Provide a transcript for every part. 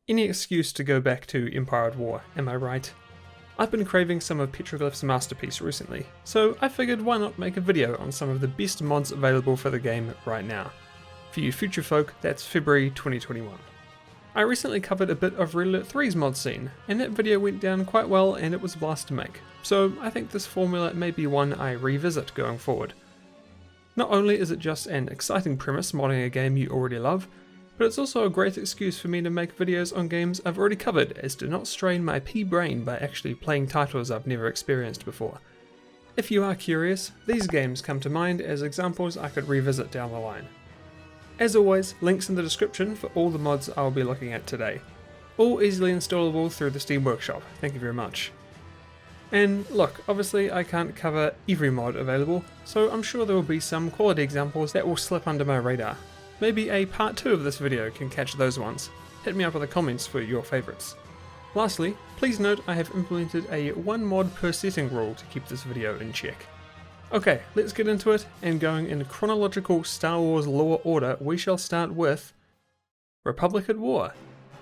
Any excuse to go back to Empire at War, am I right? I've been craving some of Petroglyph's masterpiece recently, so I figured why not make a video on some of the best mods available for the game right now. For you future folk, that's February 2021. I recently covered a bit of Red Alert 3's mod scene, and that video went down quite well and it was a blast to make, so I think this formula may be one I revisit going forward. Not only is it just an exciting premise modding a game you already love, but it's also a great excuse for me to make videos on games I've already covered as to not strain my pea-brain by actually playing titles I've never experienced before. If you are curious, these games come to mind as examples I could revisit down the line. As always, links in the description for all the mods I'll be looking at today. All easily installable through the Steam Workshop, thank you very much. And look, obviously I can't cover every mod available, so I'm sure there will be some quality examples that will slip under my radar. Maybe a part 2 of this video can catch those ones. Hit me up in the comments for your favourites. Lastly, please note I have implemented a 1 mod per setting rule to keep this video in check. Okay, let's get into it, and going in chronological Star Wars lore order, we shall start with Republic at War,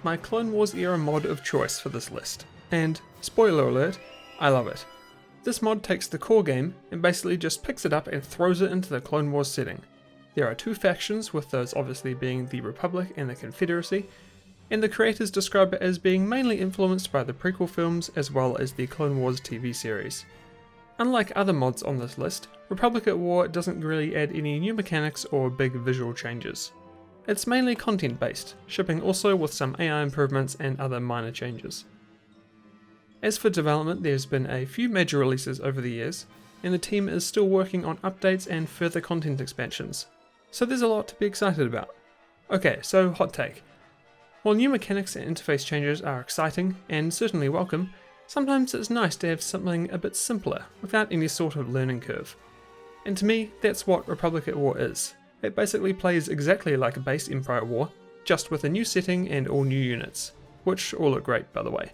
my Clone Wars era mod of choice for this list. And, spoiler alert, I love it. This mod takes the core game and basically just picks it up and throws it into the Clone Wars setting. There are 2 factions, with those obviously being the Republic and the Confederacy, and the creators describe it as being mainly influenced by the prequel films as well as the Clone Wars TV series. Unlike other mods on this list, Republic at War doesn't really add any new mechanics or big visual changes. It's mainly content based, shipping also with some AI improvements and other minor changes. As for development, there's been a few major releases over the years, and the team is still working on updates and further content expansions, so there's a lot to be excited about. Okay, so hot take. While new mechanics and interface changes are exciting and certainly welcome, sometimes it's nice to have something a bit simpler, without any sort of learning curve. And to me, that's what Republic at War is. It basically plays exactly like a base Empire at War, just with a new setting and all new units, which all look great by the way.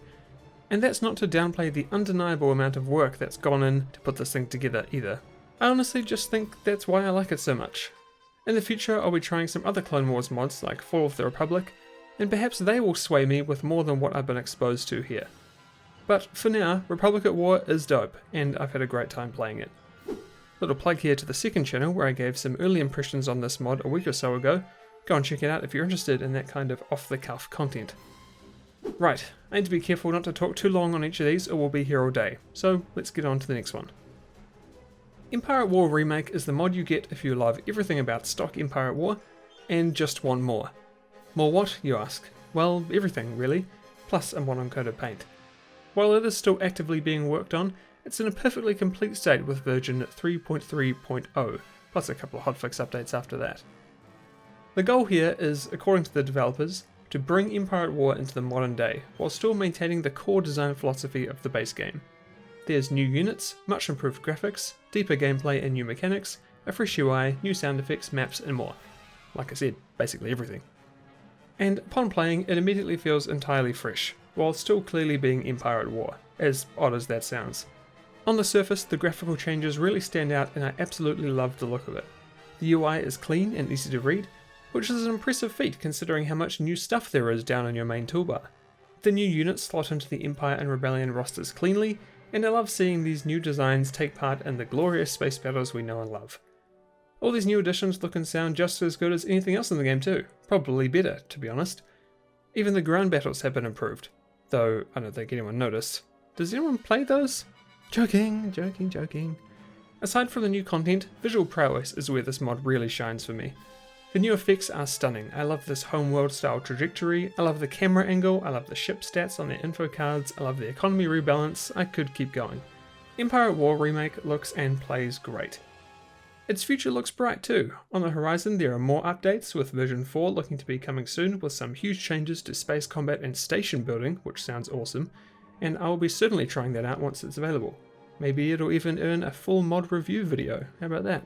And that's not to downplay the undeniable amount of work that's gone in to put this thing together either. I honestly just think that's why I like it so much. In the future I'll be trying some other Clone Wars mods like Fall of the Republic, and perhaps they will sway me with more than what I've been exposed to here. But for now, Republic at War is dope, and I've had a great time playing it. Little plug here to the second channel where I gave some early impressions on this mod a week or so ago. Go and check it out if you're interested in that kind of off-the-cuff content. Right, I need to be careful not to talk too long on each of these or we'll be here all day, so let's get on to the next one. Empire at War Remake is the mod you get if you love everything about stock Empire at War, and just want more. More what, you ask? Well, everything really, plus a mod on coated paint. While it is still actively being worked on, it's in a perfectly complete state with version 3.3.0, plus a couple of hotfix updates after that. The goal here is, according to the developers, to bring Empire at War into the modern day, while still maintaining the core design philosophy of the base game. There's new units, much improved graphics, deeper gameplay and new mechanics, a fresh UI, new sound effects, maps and more. Like I said, basically everything. And upon playing, it immediately feels entirely fresh, while still clearly being Empire at War, as odd as that sounds. On the surface, the graphical changes really stand out and I absolutely love the look of it. The UI is clean and easy to read, which is an impressive feat considering how much new stuff there is down in your main toolbar. The new units slot into the Empire and Rebellion rosters cleanly, and I love seeing these new designs take part in the glorious space battles we know and love. All these new additions look and sound just as good as anything else in the game too, probably better to be honest. Even the ground battles have been improved, though I don't think anyone noticed. Does anyone play those? Joking. Aside from the new content, visual prowess is where this mod really shines for me. The new effects are stunning. I love this homeworld style trajectory, I love the camera angle, I love the ship stats on their info cards, I love the economy rebalance, I could keep going. Empire at War Remake looks and plays great. Its future looks bright too. On the horizon there are more updates, with version 4 looking to be coming soon with some huge changes to space combat and station building, which sounds awesome, and I will be certainly trying that out once it's available. Maybe it'll even earn a full mod review video, how about that?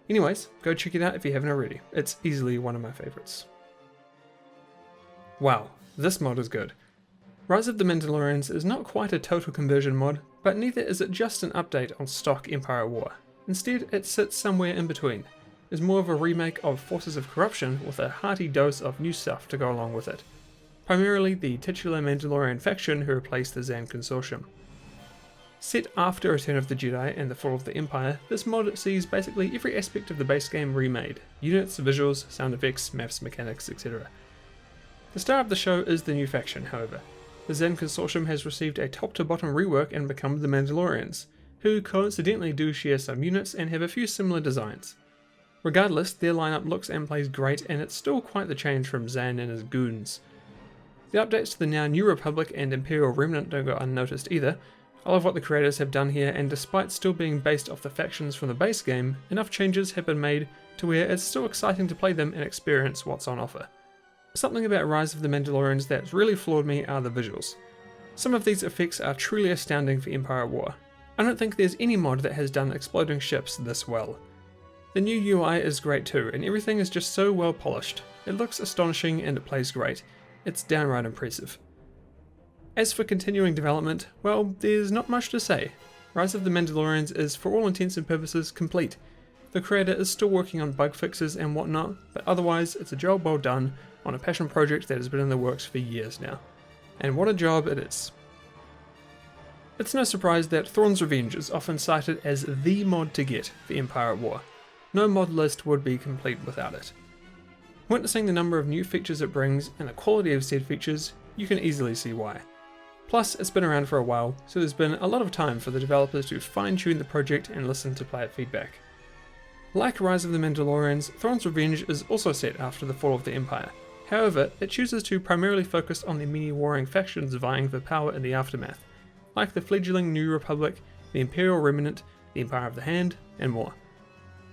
Anyways, go check it out if you haven't already, it's easily one of my favourites. Wow, this mod is good. Rise of the Mandalorians is not quite a total conversion mod, but neither is it just an update on stock Empire at War. Instead, it sits somewhere in between, is more of a remake of Forces of Corruption with a hearty dose of new stuff to go along with it. primarily the titular Mandalorian faction who replaced the Zade Consortium. Set after Return of the Jedi and the Fall of the Empire, this mod sees basically every aspect of the base game remade: units, visuals, sound effects, maps, mechanics, etc. The star of the show is the new faction, however. The Zade Consortium has received a top-to-bottom rework and become the Mandalorians, who coincidentally do share some units and have a few similar designs. Regardless, their lineup looks and plays great, and it's still quite the change from Zade and his goons. The updates to the now New Republic and Imperial Remnant don't go unnoticed either. I love what the creators have done here, and despite still being based off the factions from the base game, enough changes have been made to where it's still exciting to play them and experience what's on offer. Something about Rise of the Mandalorians that's really floored me are the visuals. Some of these effects are truly astounding for Empire at War. I don't think there's any mod that has done exploding ships this well. The new UI is great too, and everything is just so well polished. It looks astonishing and it plays great. It's downright impressive. As for continuing development, well, there's not much to say. Rise of the Mandalorians is for all intents and purposes complete. The creator is still working on bug fixes and whatnot, but otherwise it's a job well done on a passion project that has been in the works for years now. And what a job it is. It's no surprise that Thrawn's Revenge is often cited as the mod to get for Empire at War. No mod list would be complete without it. Witnessing the number of new features it brings and the quality of said features, you can easily see why. Plus, it's been around for a while, so there's been a lot of time for the developers to fine-tune the project and listen to player feedback. Like Rise of the Mandalorians, Thrawn's Revenge is also set after the fall of the Empire. However, it chooses to primarily focus on the many warring factions vying for power in the aftermath, like the fledgling New Republic, the Imperial Remnant, the Empire of the Hand, and more.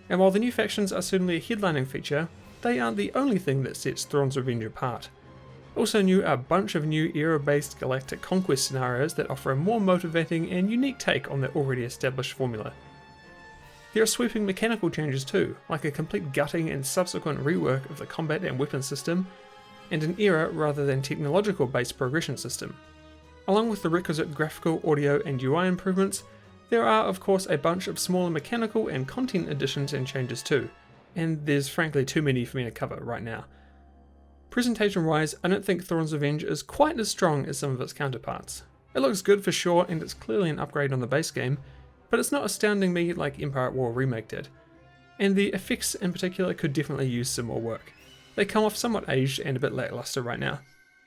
And while the new factions are certainly a headlining feature, they aren't the only thing that sets Thrawn's Revenge apart. Also new are a bunch of new era-based galactic conquest scenarios that offer a more motivating and unique take on the already established formula. There are sweeping mechanical changes too, like a complete gutting and subsequent rework of the combat and weapon system, and an era rather than technological based progression system. Along with the requisite graphical, audio and UI improvements, there are of course a bunch of smaller mechanical and content additions and changes too, and there's frankly too many for me to cover right now. Presentation wise, I don't think Thrawn's Revenge is quite as strong as some of its counterparts. It looks good for sure, and it's clearly an upgrade on the base game, but it's not astounding me like Empire at War Remake did. And the effects in particular could definitely use some more work. They come off somewhat aged and a bit lackluster right now.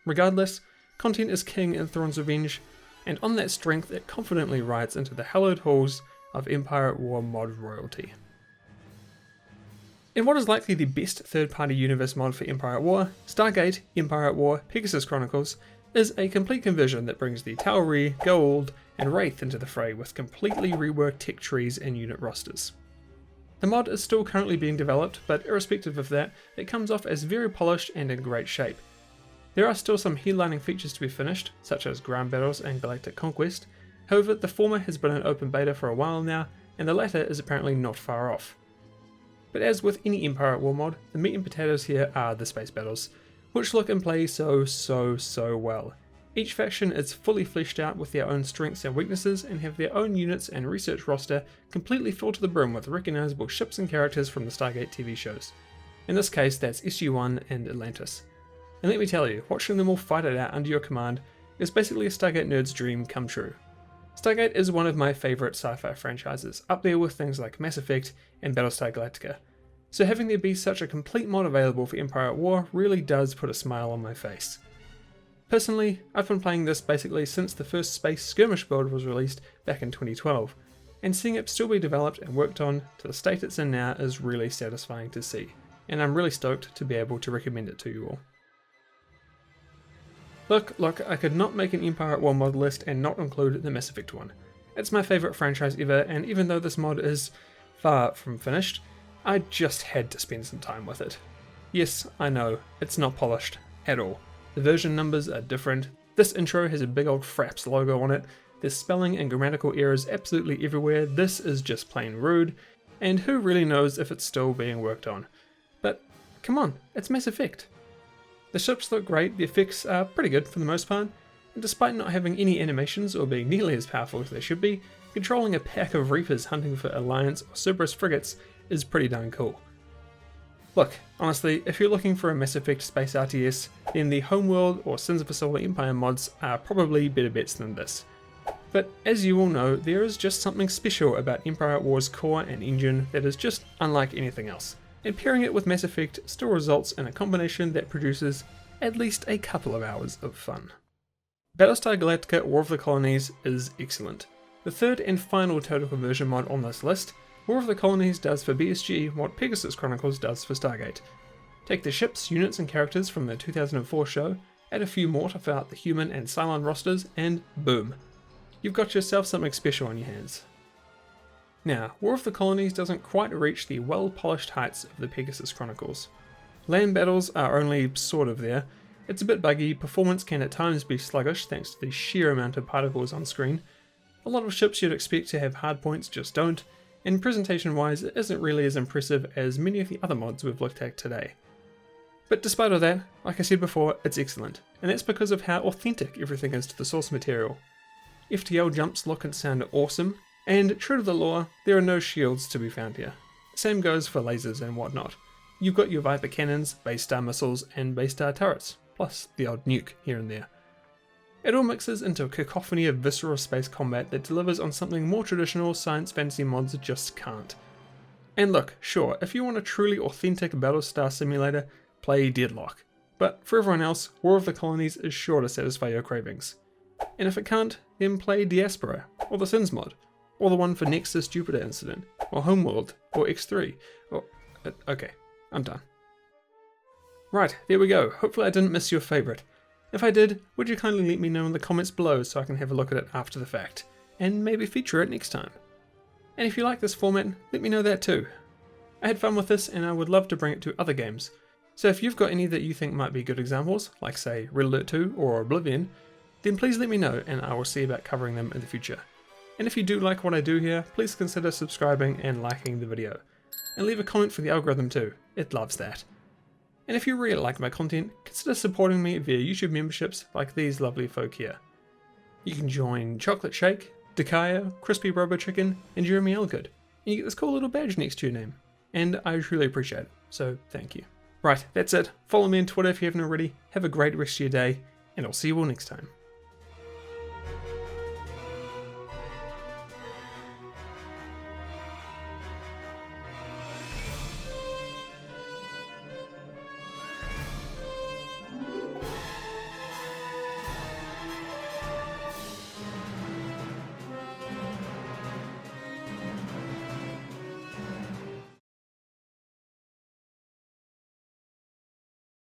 Regardless, content is king in Thrawn's Revenge, and on that strength it confidently rides into the hallowed halls of Empire at War mod royalty. In what is likely the best third-party universe mod for Empire at War, Stargate, Empire at War, Pegasus Chronicles is a complete conversion that brings the Tauri, Goa'uld, and Wraith into the fray with completely reworked tech trees and unit rosters. The mod is still currently being developed, but irrespective of that, it comes off as very polished and in great shape. There are still some headlining features to be finished, such as ground battles and galactic conquest. However, the former has been in open beta for a while now, and the latter is apparently not far off. But as with any Empire at War mod, the meat and potatoes here are the space battles, which look and play so well. Each faction is fully fleshed out with their own strengths and weaknesses and have their own units and research roster completely filled to the brim with recognisable ships and characters from the Stargate TV shows. In this case, that's SG-1 and Atlantis. And let me tell you, watching them all fight it out under your command is basically a Stargate nerd's dream come true. Stargate is one of my favourite sci-fi franchises, up there with things like Mass Effect and Battlestar Galactica. So having there be such a complete mod available for Empire at War really does put a smile on my face. Personally, I've been playing this basically since the first Space Skirmish build was released back in 2012, and seeing it still be developed and worked on to the state it's in now is really satisfying to see, and I'm really stoked to be able to recommend it to you all. Look, I could not make an Empire at War mod list and not include the Mass Effect one. It's my favourite franchise ever, and even though this mod is far from finished, I just had to spend some time with it. Yes, I know, it's not polished at all. The version numbers are different, this intro has a big old Fraps logo on it, there's spelling and grammatical errors absolutely everywhere, this is just plain rude, and who really knows if it's still being worked on. But come on, it's Mass Effect. The ships look great, the effects are pretty good for the most part, and despite not having any animations or being nearly as powerful as they should be, controlling a pack of Reapers hunting for Alliance or Cerberus frigates is pretty darn cool. Look, honestly, if you're looking for a Mass Effect space RTS, then the Homeworld or Sins of a Solar Empire mods are probably better bets than this. But as you all know, there is just something special about Empire at War's core and engine that is just unlike anything else, and pairing it with Mass Effect still results in a combination that produces at least a couple of hours of fun. Battlestar Galactica War of the Colonies is excellent. The third and final total conversion mod on this list, War of the Colonies does for BSG what Pegasus Chronicles does for Stargate. Take the ships, units and characters from the 2004 show, add a few more to fill out the human and Cylon rosters, and boom. You've got yourself something special on your hands. Now, War of the Colonies doesn't quite reach the well-polished heights of the Pegasus Chronicles. Land battles are only sort of there. It's a bit buggy, performance can at times be sluggish thanks to the sheer amount of particles on screen. A lot of ships you'd expect to have hardpoints just don't, and presentation-wise it isn't really as impressive as many of the other mods we've looked at today. But despite all that, like I said before, it's excellent, and that's because of how authentic everything is to the source material. FTL jumps look and sound awesome, and true to the lore, there are no shields to be found here. Same goes for lasers and whatnot. You've got your Viper cannons, base star missiles, and base star turrets, plus the odd nuke here and there. It all mixes into a cacophony of visceral space combat that delivers on something more traditional science fantasy mods just can't. And look, sure, if you want a truly authentic Battlestar simulator, play Deadlock. But for everyone else, War of the Colonies is sure to satisfy your cravings. And if it can't, then play Diaspora, or the Sins mod, or the one for Nexus Jupiter Incident, or Homeworld, or X3, or... okay, I'm done. Right, there we go. Hopefully I didn't miss your favourite. If I did, would you kindly let me know in the comments below so I can have a look at it after the fact, and maybe feature it next time. And if you like this format, let me know that too. I had fun with this and I would love to bring it to other games, so if you've got any that you think might be good examples, like say Red Alert 2 or Oblivion, then please let me know and I will see about covering them in the future. And if you do like what I do here, please consider subscribing and liking the video. And leave a comment for the algorithm too, it loves that. And if you really like my content, consider supporting me via YouTube memberships like these lovely folk here. You can join Chocolate Shake, Dakaya, Crispy Robo Chicken, and Jeremy Elgood, and you get this cool little badge next to your name. And I truly appreciate it, so thank you. Right, that's it. Follow me on Twitter if you haven't already. Have a great rest of your day, and I'll see you all next time.